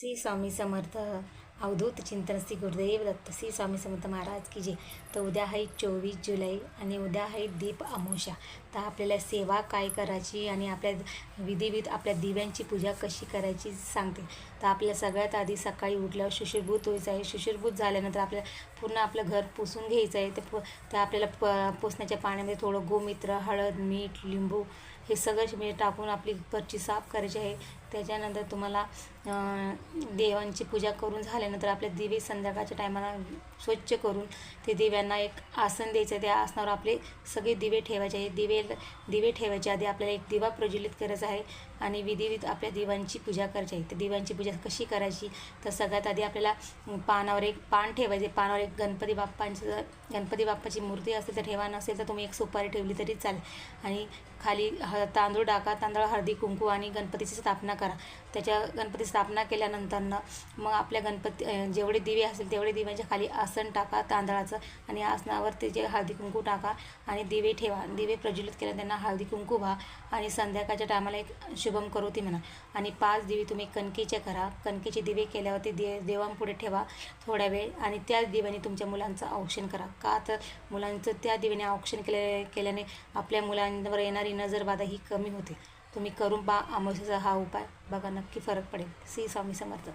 श्री स्वामी समर्थ अवधूत चिंतन श्री गुरुदेव दत्त श्री स्वामी समर्थ महाराज की जय. तर उद्या आहे 24 जुलै आणि उद्या आहे दीप अमावस्या. तर आपल्याला सेवा काय करायची आणि आपल्या विधिविध आपल्या दिव्यांची पूजा कशी करायची सांगते. तर आपल्याला सगळ्यात आधी सकाळी उठल्यावर शुचिर्भूत व्हायचं आहे. शुचिर्भूत झाल्यानंतर आपल्याला पूर्ण आपलं घर पुसून घ्यायचं आहे. ते आपल्याला पुसण्याच्या पाण्यामध्ये थोडं गोमित्र, हळद, मीठ, लिंबू हे सगळं मी टाकून आपली फरची साफ करायची आहे. त्याच्यानंतर तुम्हाला देवांची पूजा करून झाल्यानंतर आपले दिवे संध्याकाळच्या टायमाला स्वच्छ करून ते दिव्यांना एक आसन द्यायचं. त्या आसनावर आपले सगळे दिवे ठेवायचे आहे. दिवे ठेवायच्या आधी आपल्याला एक दिवा प्रज्वलित करायचा आहे आणि विधिविध आपल्या दिव्यांची पूजा करायची आहे. तर दिव्यांची पूजा कशी करायची, तर सगळ्यात आधी आपल्याला पानावर एक पान ठेवायचे. पानावर एक गणपती बाप्पाची मूर्ती असेल तर ठेवा, नसेल तर तुम्ही एक सुपारी ठेवली तरी चालेल. आणि खाली तांदूळ टाका. तांदळावर हळदी कुंकू आणि गणपतीची स्थापना करा. गणपती स्थापना केल्यानंतरनं मग आपल्या जेवढे दिवे असेल तेवढे दिव्यांच्या खाली आसन टाका तांदळाचं आणि आसनावर त्याचे हळदी कुंकू टाका आणि दिवे ठेवा. दिवे प्रज्वलित केल्या त्यांना हळदी कुंकू व्हा आणि संध्याकाळच्या टायमाला एक शुभम करोती म्हणा आणि 5 दिवे तुम्ही कणकेचे करा. कणकेचे दिवे केल्यावरती देवांपुढे ठेवा थोड्या वेळ आणि त्याच दिव्याने तुमच्या मुलांचं औक्षण करा. का तर मुलांचं त्या दिव्याने औक्षण केल्याने आपल्या मुलांवर येणारी नजरबाधा ही कमी होते. तुम्ही करून पहा अमावस्येचा हा उपाय, बघा नक्की फरक पडेल. श्री स्वामी समर्थ.